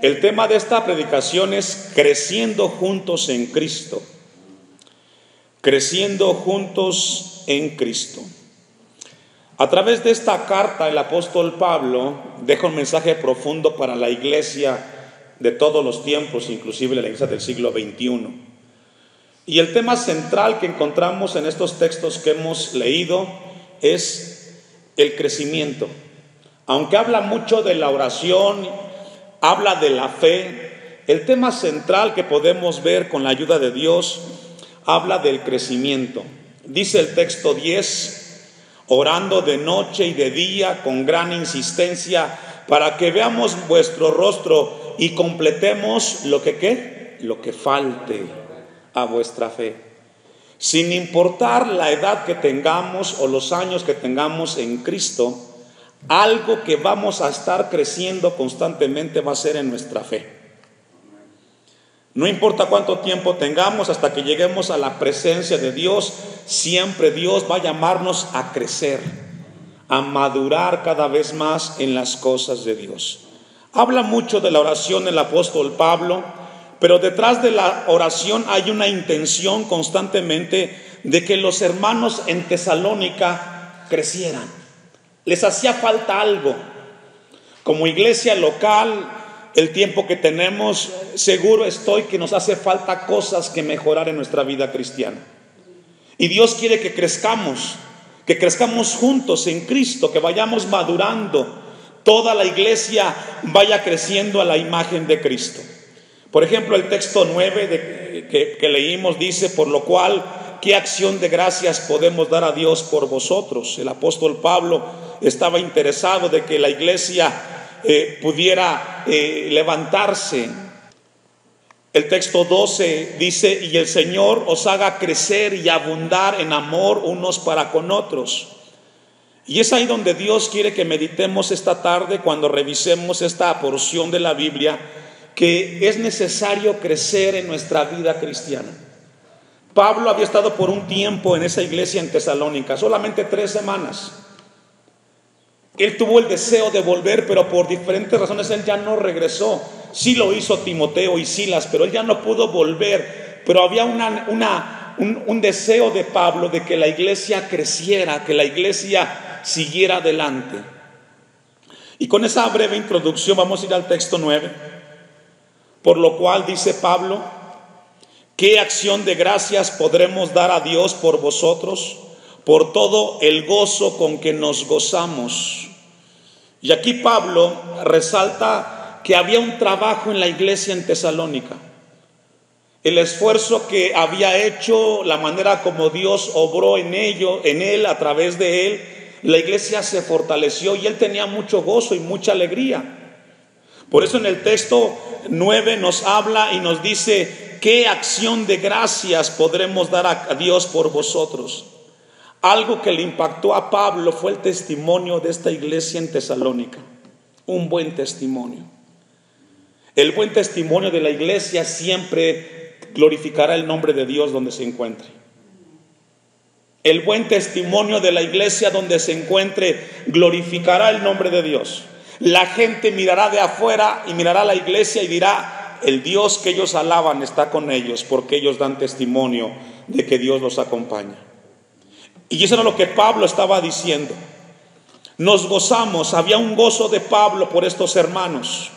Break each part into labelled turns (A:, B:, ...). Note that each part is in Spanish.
A: El tema de esta predicación es creciendo juntos en Cristo. Creciendo juntos en Cristo. A través de esta carta, el apóstol Pablo deja un mensaje profundo para la iglesia de todos los tiempos, inclusive la iglesia del siglo XXI. Y el tema central que encontramos en estos textos que hemos leído es el crecimiento. Aunque habla mucho de la oración, habla de la fe, el tema central que podemos ver con la ayuda de Dios habla del crecimiento. Dice el texto 10: orando de noche y de día con gran insistencia para que veamos vuestro rostro y completemos lo que falte a vuestra fe, sin importar la edad que tengamos o los años que tengamos en Cristo. Algo que vamos a estar creciendo constantemente va a ser en nuestra fe. No importa cuánto tiempo tengamos hasta que lleguemos a la presencia de Dios, siempre Dios va a llamarnos a crecer, a madurar cada vez más en las cosas de Dios. Habla mucho de la oración el apóstol Pablo, pero detrás de la oración hay una intención constantemente de que los hermanos en Tesalónica crecieran. Les hacía falta algo. Como iglesia local, el tiempo que tenemos, seguro estoy que nos hace falta cosas que mejorar en nuestra vida cristiana. Y Dios quiere que crezcamos juntos en Cristo, que vayamos madurando, toda la iglesia vaya creciendo a la imagen de Cristo. Por ejemplo, el texto 9 que leímos dice: por lo cual, ¿qué acción de gracias podemos dar a Dios por vosotros? El apóstol Pablo estaba interesado de que la iglesia pudiera levantarse. El texto 12 dice: y el Señor os haga crecer y abundar en amor unos para con otros. Y es ahí donde Dios quiere que meditemos esta tarde cuando revisemos esta porción de la Biblia, que es necesario crecer en nuestra vida cristiana. Pablo había estado por un tiempo en esa iglesia en Tesalónica, solamente 3 semanas. Él tuvo el deseo de volver, pero por diferentes razones él ya no regresó. Sí lo hizo Timoteo y Silas, pero él ya no pudo volver. Pero había un deseo de Pablo de que la iglesia creciera, que la iglesia siguiera adelante. Y con esa breve introducción vamos a ir al texto 9. Por lo cual, dice Pablo, ¿qué acción de gracias podremos dar a Dios por vosotros? Por todo el gozo con que nos gozamos. Y aquí Pablo resalta que había un trabajo en la iglesia en Tesalónica. El esfuerzo que había hecho, la manera como Dios obró en él, a través de él, la iglesia se fortaleció y él tenía mucho gozo y mucha alegría. Por eso en el texto 9 nos habla y nos dice: ¿qué acción de gracias podremos dar a Dios por vosotros? Algo que le impactó a Pablo fue el testimonio de esta iglesia en Tesalónica. Un buen testimonio. El buen testimonio de la iglesia siempre glorificará el nombre de Dios donde se encuentre. El buen testimonio de la iglesia donde se encuentre glorificará el nombre de Dios. La gente mirará de afuera y mirará a la iglesia y dirá: el Dios que ellos alaban está con ellos, porque ellos dan testimonio de que Dios los acompaña. Y eso era lo que Pablo estaba diciendo. Nos gozamos, había un gozo de Pablo por estos hermanos.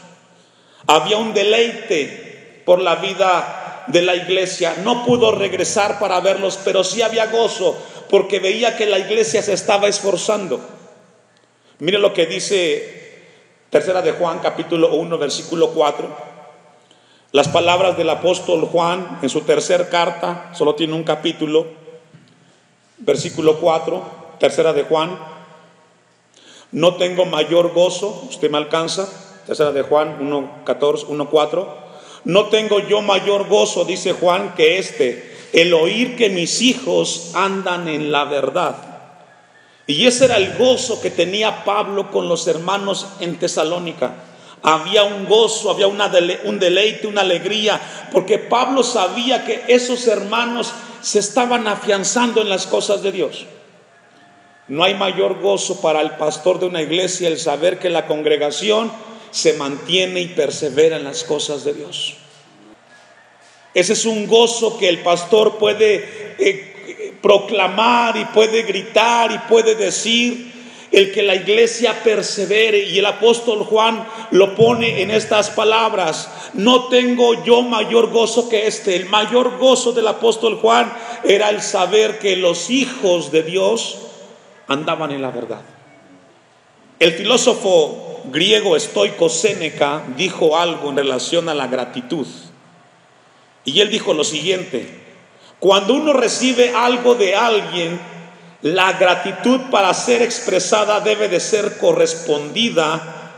A: Había un deleite por la vida de la iglesia. No pudo regresar para verlos, pero sí había gozo porque veía que la iglesia se estaba esforzando. Mire lo que dice Tercera de Juan, capítulo 1, versículo 4. Las palabras del apóstol Juan en su tercer carta, solo tiene un capítulo. Versículo 4, Tercera de Juan: no tengo mayor gozo, usted me alcanza, Tercera de Juan 1:4, no tengo yo mayor gozo, dice Juan, que el oír que mis hijos andan en la verdad. Y ese era el gozo que tenía Pablo con los hermanos en Tesalónica. Había un gozo, había un deleite, una alegría, porque Pablo sabía que esos hermanos se estaban afianzando en las cosas de Dios. No hay mayor gozo para el pastor de una iglesia el saber que la congregación se mantiene y persevera en las cosas de Dios. Ese es un gozo que el pastor puede proclamar y puede gritar y puede decir, el que la iglesia persevere. Y el apóstol Juan lo pone en estas palabras: no tengo yo mayor gozo que este. El mayor gozo del apóstol Juan era el saber que los hijos de Dios andaban en la verdad. El filósofo griego estoico Séneca dijo algo en relación a la gratitud, y él dijo lo siguiente: cuando uno recibe algo de alguien, la gratitud para ser expresada debe de ser correspondida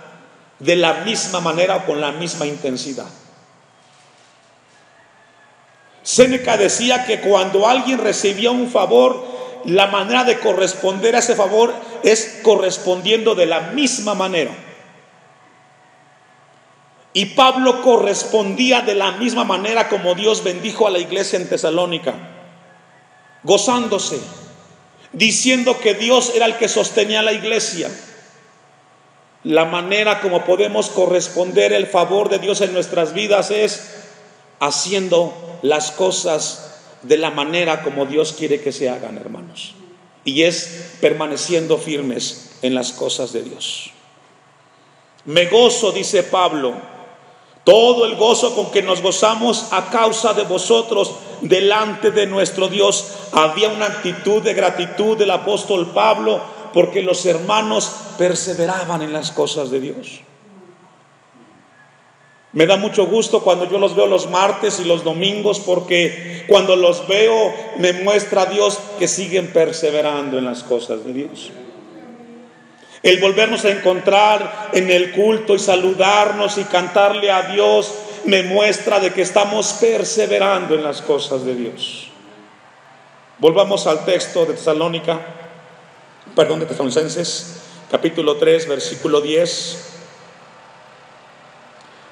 A: de la misma manera o con la misma intensidad. Séneca decía que cuando alguien recibía un favor, la manera de corresponder a ese favor es correspondiendo de la misma manera. Y Pablo correspondía de la misma manera como Dios bendijo a la iglesia en Tesalónica, gozándose, diciendo que Dios era el que sostenía a la iglesia. La manera como podemos corresponder el favor de Dios en nuestras vidas es haciendo las cosas de la manera como Dios quiere que se hagan, hermanos, y es permaneciendo firmes en las cosas de Dios. Me gozo, dice Pablo, todo el gozo con que nos gozamos a causa de vosotros delante de nuestro Dios. Había una actitud de gratitud del apóstol Pablo porque los hermanos perseveraban en las cosas de Dios. Me da mucho gusto cuando yo los veo los martes y los domingos, porque cuando los veo me muestra Dios que siguen perseverando en las cosas de Dios. El volvernos a encontrar en el culto y saludarnos y cantarle a Dios me muestra de que estamos perseverando en las cosas de Dios. Volvamos al texto de Tesalonicenses, capítulo 3, versículo 10.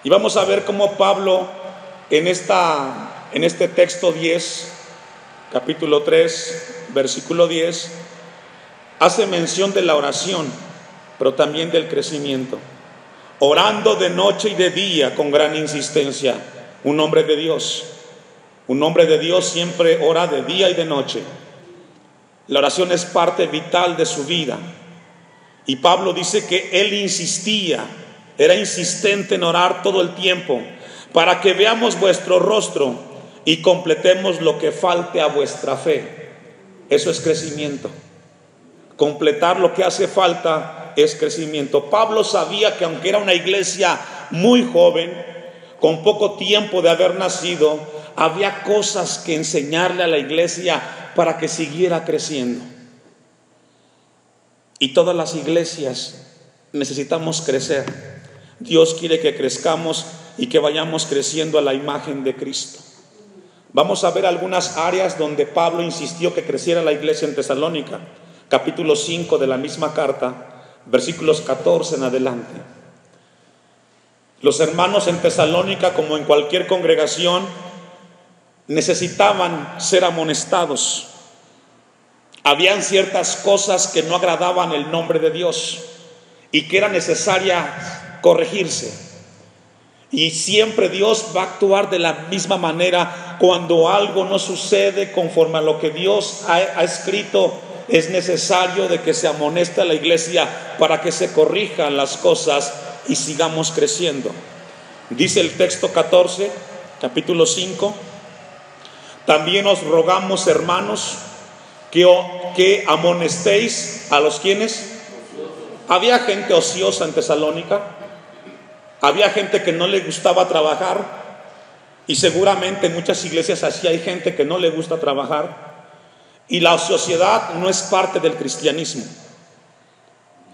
A: Y vamos a ver cómo Pablo en este texto 10, capítulo 3, versículo 10, hace mención de la oración, pero también del crecimiento. Orando de noche y de día con gran insistencia. Un hombre de Dios siempre ora de día y de noche. La oración es parte vital de su vida. Y Pablo dice que él insistía, era insistente en orar todo el tiempo, para que veamos vuestro rostro y completemos lo que falte a vuestra fe. Eso es crecimiento. Completar lo que hace falta es crecimiento. Pablo sabía que aunque era una iglesia muy joven, con poco tiempo de haber nacido, había cosas que enseñarle a la iglesia para que siguiera creciendo. Y todas las iglesias necesitamos crecer. Dios quiere que crezcamos y que vayamos creciendo a la imagen de Cristo. Vamos a ver algunas áreas donde Pablo insistió que creciera la iglesia en Tesalónica. Capítulo 5 de la misma carta, versículos 14 en adelante. Los hermanos en Tesalónica, como en cualquier congregación, necesitaban ser amonestados. Habían ciertas cosas que no agradaban el nombre de Dios y que era necesaria corregirse. Y siempre Dios va a actuar de la misma manera. Cuando algo no sucede conforme a lo que Dios ha escrito, es necesario de que se amoneste a la iglesia para que se corrijan las cosas y sigamos creciendo. Dice el texto 14, capítulo 5: también os rogamos, hermanos, que amonestéis a los quienes. Había gente ociosa en Tesalónica, había gente que no le gustaba trabajar, y seguramente en muchas iglesias así hay gente que no le gusta trabajar. Y la ociosidad no es parte del cristianismo.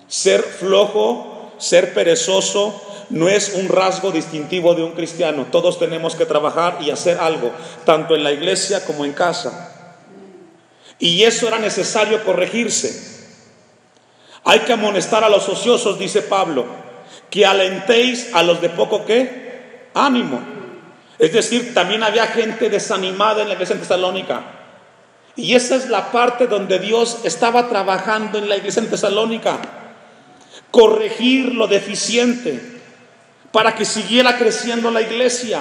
A: Ser flojo, ser perezoso, no es un rasgo distintivo de un cristiano. Todos tenemos que trabajar y hacer algo, tanto en la iglesia como en casa. Y eso era necesario corregirse. Hay que amonestar a los ociosos, dice Pablo, que alentéis a los de poco ¿qué? Ánimo. Es decir, también había gente desanimada en la iglesia en Tesalónica. Y esa es la parte donde Dios estaba trabajando en la iglesia en Tesalónica. Corregir lo deficiente. para que siguiera creciendo la iglesia.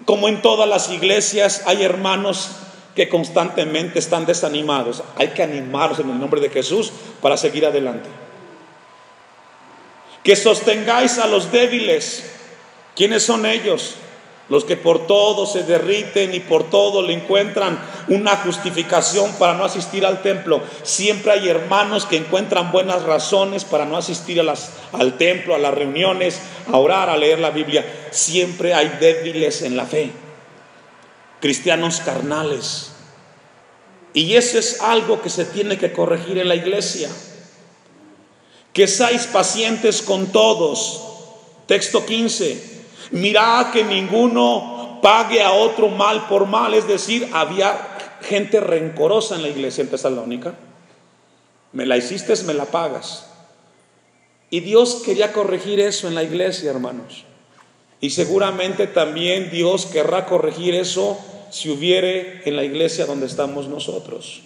A: Como en todas las iglesias hay hermanos que constantemente están desanimados. Hay que animarlos en el nombre de Jesús para seguir adelante. Que sostengáis a los débiles. ¿Quiénes son ellos? Los que por todo se derriten y por todo le encuentran una justificación para no asistir al templo. Siempre hay hermanos que encuentran buenas razones para no asistir al templo, a las reuniones, a orar, a leer la Biblia. Siempre hay débiles en la fe, cristianos carnales. Y eso es algo que se tiene que corregir en la iglesia. Que seáis pacientes con todos. Texto 15. Mirad que ninguno pague a otro mal por mal. Es decir, había gente rencorosa en la iglesia en Tesalónica. Me la hiciste, me la pagas. Y Dios quería corregir eso en la iglesia, hermanos. Y seguramente también Dios querrá corregir eso si hubiere en la iglesia donde estamos nosotros.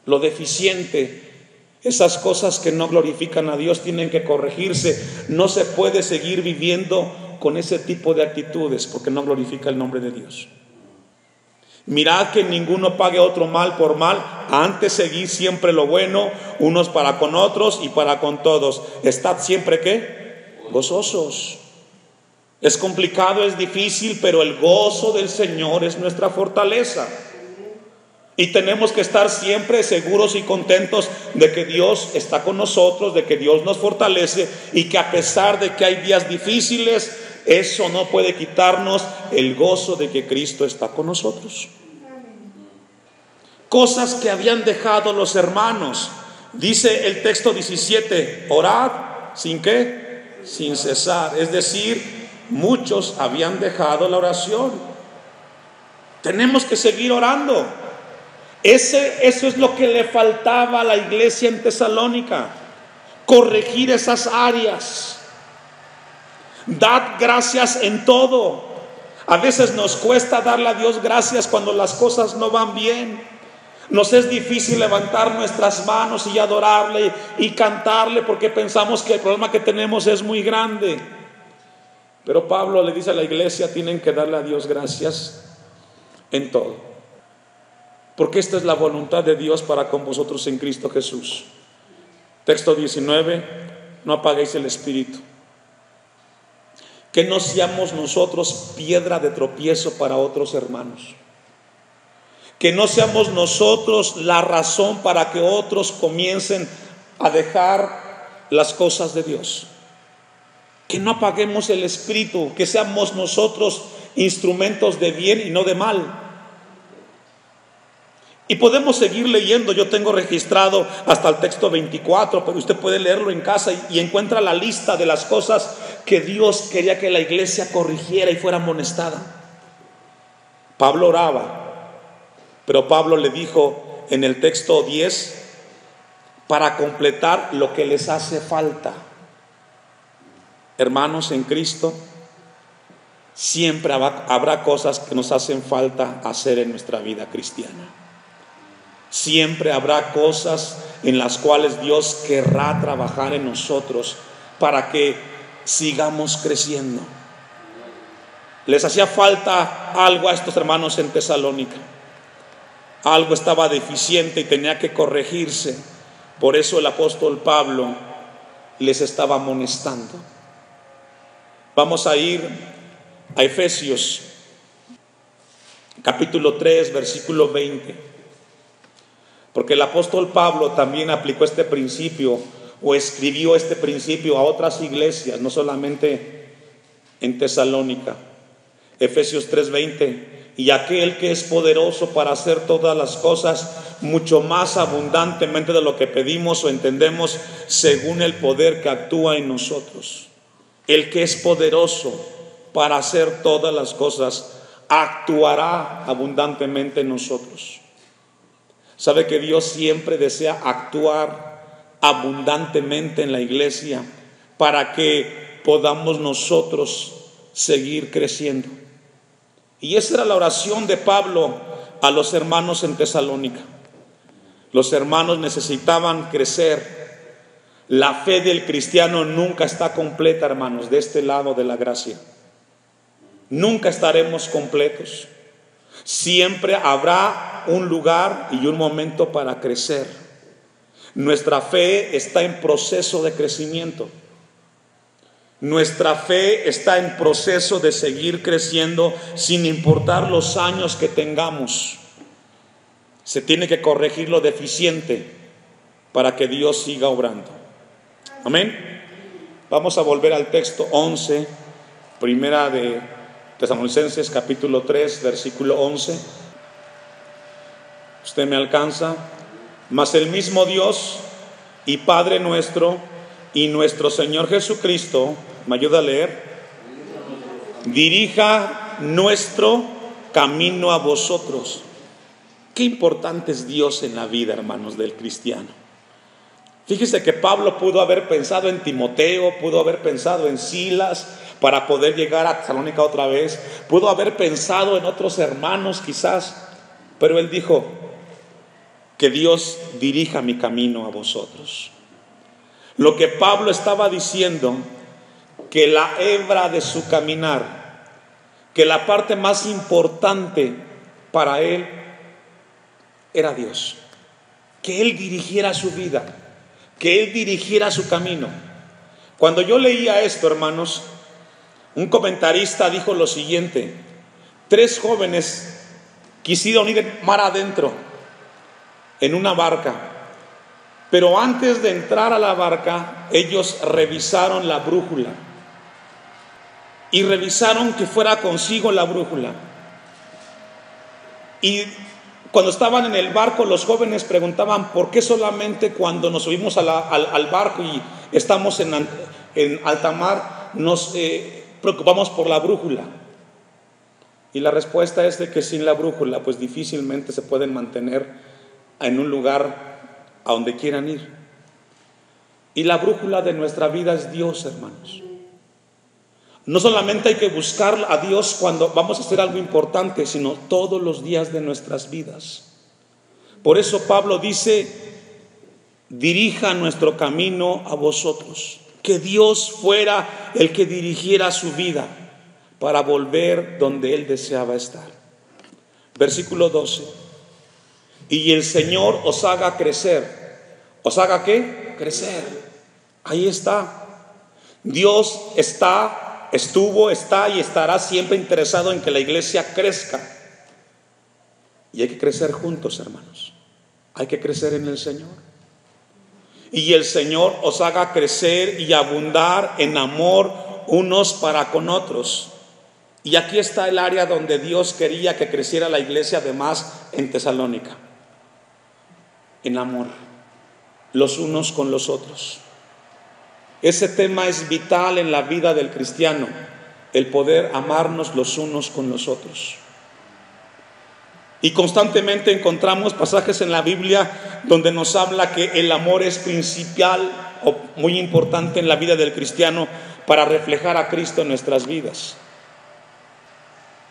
A: Lo deficiente, esas cosas que no glorifican a Dios tienen que corregirse. No se puede seguir viviendo con ese tipo de actitudes porque no glorifica el nombre de Dios. Mirad que ninguno pague otro mal por mal, antes seguid siempre lo bueno, unos para con otros y para con todos. Estad siempre ¿qué? Gozosos. Es complicado, es difícil, pero el gozo del Señor es nuestra fortaleza. Y tenemos que estar siempre seguros y contentos de que Dios está con nosotros, de que Dios nos fortalece y que a pesar de que hay días difíciles, eso no puede quitarnos el gozo de que Cristo está con nosotros. Cosas que habían dejado los hermanos. Dice el texto 17, orad sin ¿qué? Sin cesar. Es decir, muchos habían dejado la oración. Tenemos que seguir orando. Eso es lo que le faltaba a la iglesia en Tesalónica. Corregir esas áreas. Dad gracias en todo. A veces nos cuesta darle a Dios gracias cuando las cosas no van bien. Nos es difícil levantar nuestras manos y adorarle y cantarle porque pensamos que el problema que tenemos es muy grande. Pero Pablo le dice a la iglesia, tienen que darle a Dios gracias en todo. Porque esta es la voluntad de Dios para con vosotros en Cristo Jesús. Texto 19, no apaguéis el espíritu. Que no seamos nosotros piedra de tropiezo para otros hermanos. Que no seamos nosotros la razón para que otros comiencen a dejar las cosas de Dios. Que no apaguemos el espíritu, que seamos nosotros instrumentos de bien y no de mal. Y podemos seguir leyendo. Yo tengo registrado hasta el texto 24, pero usted puede leerlo en casa y encuentra la lista de las cosas que Dios quería que la iglesia corrigiera y fuera amonestada. Pablo oraba, pero Pablo le dijo en el texto 10, para completar lo que les hace falta. Hermanos en Cristo, siempre habrá cosas que nos hacen falta hacer en nuestra vida cristiana. Siempre habrá cosas en las cuales Dios querrá trabajar en nosotros para que sigamos creciendo. Les hacía falta algo a estos hermanos en Tesalónica. Algo estaba deficiente y tenía que corregirse. Por eso el apóstol Pablo les estaba amonestando. Vamos a ir a Efesios capítulo 3, versículo 20. Porque el apóstol Pablo también aplicó este principio o escribió este principio a otras iglesias, no solamente en Tesalónica. Efesios 3:20. Y aquel que es poderoso para hacer todas las cosas mucho más abundantemente de lo que pedimos o entendemos, según el poder que actúa en nosotros. El que es poderoso para hacer todas las cosas actuará abundantemente en nosotros. ¿Sabe que Dios siempre desea actuar abundantemente en la iglesia para que podamos nosotros seguir creciendo? Y esa era la oración de Pablo a los hermanos en Tesalónica. Los hermanos necesitaban crecer. La fe del cristiano nunca está completa, hermanos, de este lado de la gracia. Nunca estaremos completos. Siempre habrá un lugar y un momento para crecer. Nuestra fe está en proceso de crecimiento. Nuestra fe está en proceso de seguir creciendo sin importar los años que tengamos. Se tiene que corregir lo deficiente para que Dios siga obrando. Amén. Vamos a volver al texto 11, primera de Tesalonicenses capítulo 3, versículo 11. Usted me alcanza. Mas el mismo Dios y Padre nuestro y nuestro Señor Jesucristo, ¿me ayuda a leer? Dirija nuestro camino a vosotros. Qué importante es Dios en la vida, hermanos, del cristiano. Fíjese que Pablo pudo haber pensado en Timoteo, pudo haber pensado en Silas para poder llegar a Tesalónica otra vez, pudo haber pensado en otros hermanos quizás, pero él dijo: que Dios dirija mi camino a vosotros. Lo que Pablo estaba diciendo, que la hebra de su caminar, que la parte más importante para él era Dios, que él dirigiera su vida, que él dirigiera su camino. Cuando yo leía esto, hermanos, un comentarista dijo lo siguiente: 3 jóvenes quisieron ir mar adentro en una barca, pero antes de entrar a la barca ellos revisaron la brújula y revisaron que fuera consigo la brújula. Y cuando estaban en el barco, los jóvenes preguntaban: ¿por qué solamente cuando nos subimos al barco y estamos en alta mar nos preocupamos por la brújula? Y la respuesta es de que sin la brújula pues difícilmente se pueden mantener en un lugar a donde quieran ir. Y la brújula de nuestra vida es Dios, hermanos. No solamente hay que buscar a Dios cuando vamos a hacer algo importante, sino todos los días de nuestras vidas. Por eso Pablo dice: dirija nuestro camino a vosotros. Que Dios fuera el que dirigiera su vida para volver donde Él deseaba estar. Versículo 12. Y el Señor os haga crecer. ¿Os haga qué? Crecer. Ahí está. Dios estuvo, está y estará siempre interesado en que la iglesia crezca. Y hay que crecer juntos, hermanos. Hay que crecer en el Señor. Y el Señor os haga crecer y abundar en amor unos para con otros. Y aquí está el área donde Dios quería que creciera la iglesia, además en Tesalónica. En amor, los unos con los otros. Ese tema es vital en la vida del cristiano, el poder amarnos los unos con los otros. Y constantemente encontramos pasajes en la Biblia donde nos habla que el amor es principal o muy importante en la vida del cristiano para reflejar a Cristo en nuestras vidas.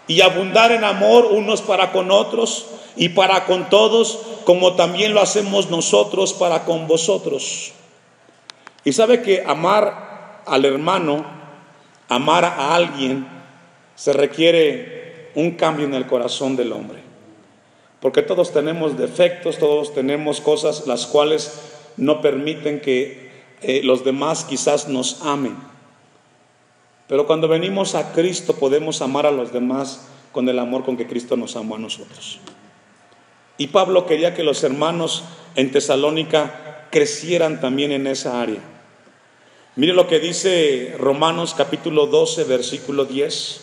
A: Y abundar en amor unos para con otros y para con todos, como también lo hacemos nosotros para con vosotros. Y sabe que amar al hermano, amar a alguien, se requiere un cambio en el corazón del hombre. Porque todos tenemos defectos, todos tenemos cosas las cuales no permiten que los demás quizás nos amen. Pero cuando venimos a Cristo podemos amar a los demás con el amor con que Cristo nos amó a nosotros. Y Pablo quería que los hermanos en Tesalónica crecieran también en esa área. Mire lo que dice Romanos capítulo 12, versículo 10.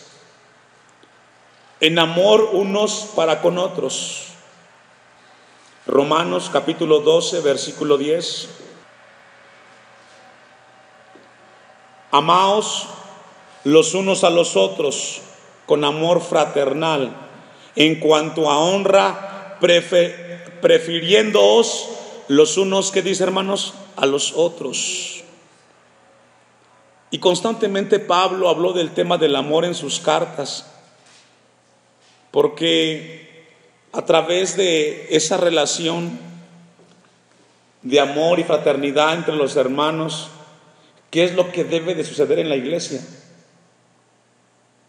A: En amor unos para con otros. Romanos capítulo 12, versículo 10. Amaos los unos a los otros con amor fraternal, en cuanto a honra, prefiriéndoos los unos, ¿qué dice, hermanos? A los otros. Y constantemente Pablo habló del tema del amor en sus cartas, porque a través de esa relación de amor y fraternidad entre los hermanos. ¿Qué es lo que debe de suceder en la iglesia?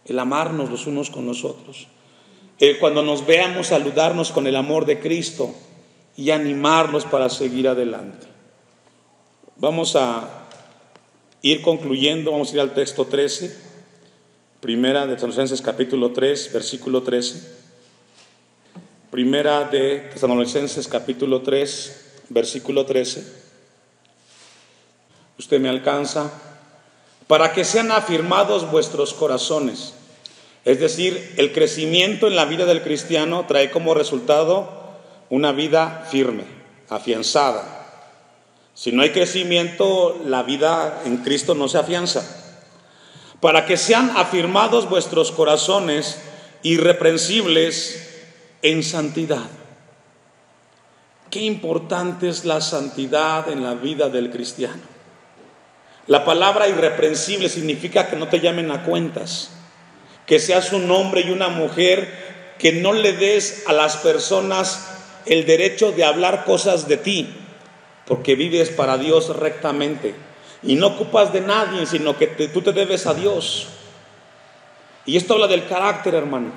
A: El amarnos los unos con los otros. Cuando nos veamos, saludarnos con el amor de Cristo y animarnos para seguir adelante. Vamos a ir concluyendo, vamos a ir al texto 13, Primera de Tesalonicenses capítulo 3, versículo 13. Primera de Tesalonicenses capítulo 3, versículo 13. Usted me alcanza. Para que sean afirmados vuestros corazones. Es decir, el crecimiento en la vida del cristiano trae como resultado una vida firme, afianzada. Si no hay crecimiento, la vida en Cristo no se afianza. Para que sean afirmados vuestros corazones, irreprensibles en santidad. Qué importante es la santidad en la vida del cristiano. La palabra irreprensible significa que no te llamen a cuentas, que seas un hombre y una mujer que no le des a las personas el derecho de hablar cosas de ti, porque vives para Dios rectamente y no ocupas de nadie, sino que tú te debes a Dios. Y esto habla del carácter, hermano.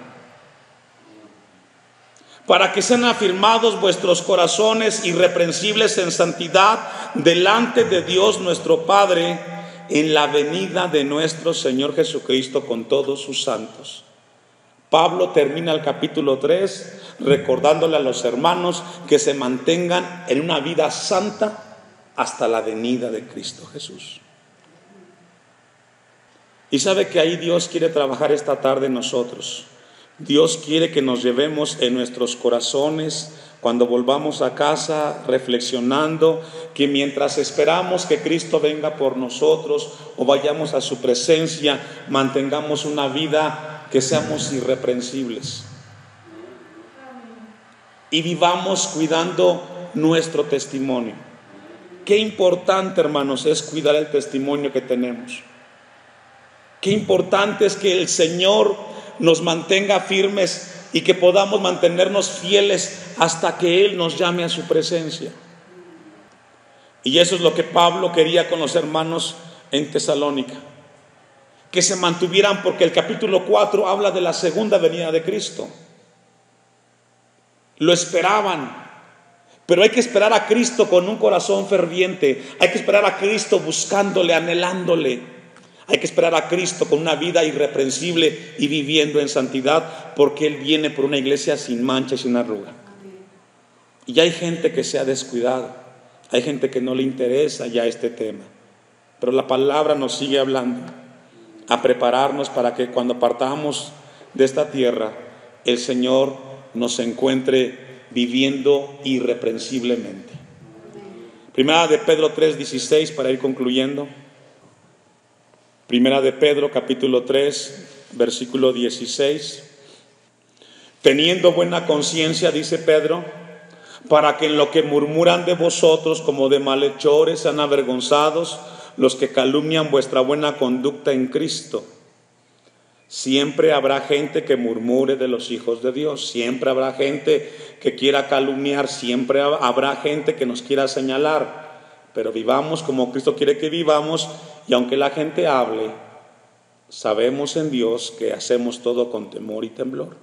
A: Para que sean afirmados vuestros corazones irreprensibles en santidad delante de Dios nuestro Padre en la venida de nuestro Señor Jesucristo con todos sus santos. Pablo termina el capítulo 3 recordándole a los hermanos que se mantengan en una vida santa hasta la venida de Cristo Jesús. Y sabe que ahí Dios quiere trabajar esta tarde en nosotros. Dios quiere que nos llevemos en nuestros corazones, cuando volvamos a casa, reflexionando que mientras esperamos que Cristo venga por nosotros o vayamos a su presencia, mantengamos una vida que seamos irreprensibles y vivamos cuidando nuestro testimonio. Qué importante, hermanos, es cuidar el testimonio que tenemos. Qué importante es que el Señor nos mantenga firmes y que podamos mantenernos fieles hasta que Él nos llame a su presencia. Y eso es lo que Pablo quería con los hermanos en Tesalónica, que se mantuvieran, porque el capítulo 4 habla de la segunda venida de Cristo. Lo esperaban, pero hay que esperar a Cristo con un corazón ferviente. Hay que esperar a Cristo buscándole, anhelándole. Hay que esperar a Cristo con una vida irreprensible y viviendo en santidad, porque Él viene por una iglesia sin mancha y sin arruga. Y ya hay gente que se ha descuidado, hay gente que no le interesa ya este tema, pero la palabra nos sigue hablando a prepararnos para que cuando partamos de esta tierra, el Señor nos encuentre viviendo irreprensiblemente. Primera de Pedro 3:16, para ir concluyendo. Primera de Pedro capítulo 3, versículo 16. Teniendo buena conciencia, dice Pedro, para que en lo que murmuran de vosotros como de malhechores sean avergonzados los que calumnian vuestra buena conducta en Cristo. Siempre habrá gente que murmure de los hijos de Dios, siempre habrá gente que quiera calumniar, siempre habrá gente que nos quiera señalar. Pero vivamos como Cristo quiere que vivamos, y aunque la gente hable, sabemos en Dios que hacemos todo con temor y temblor.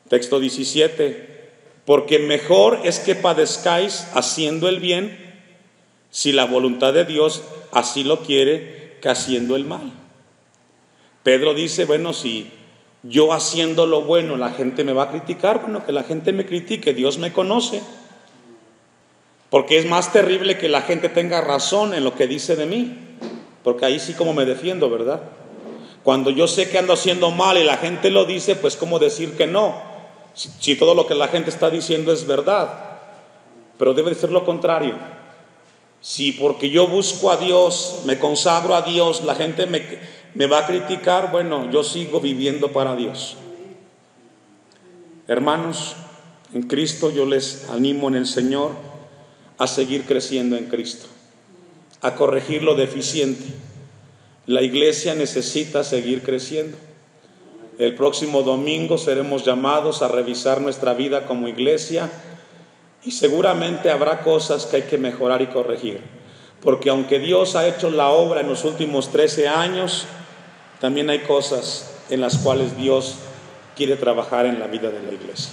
A: Texto 17. Porque mejor es que padezcáis haciendo el bien, si la voluntad de Dios así lo quiere, que haciendo el mal. Pedro dice, bueno, si yo haciendo lo bueno la gente me va a criticar, bueno, que la gente me critique, Dios me conoce. Porque es más terrible que la gente tenga razón en lo que dice de mí, porque ahí sí como me defiendo, ¿verdad? Cuando yo sé que ando haciendo mal y la gente lo dice, pues ¿cómo decir que no? Si todo lo que la gente está diciendo es verdad. Pero debe de ser lo contrario. Si porque yo busco a Dios, me consagro a Dios, la gente me va a criticar, bueno, yo sigo viviendo para Dios. Hermanos, en Cristo yo les animo en el Señor a seguir creciendo en Cristo, a corregir lo deficiente. La iglesia necesita seguir creciendo. El próximo domingo seremos llamados a revisar nuestra vida como iglesia Y seguramente habrá cosas que hay que mejorar y corregir, porque aunque Dios ha hecho la obra en los últimos 13 años, también hay cosas en las cuales Dios quiere trabajar en la vida de la iglesia.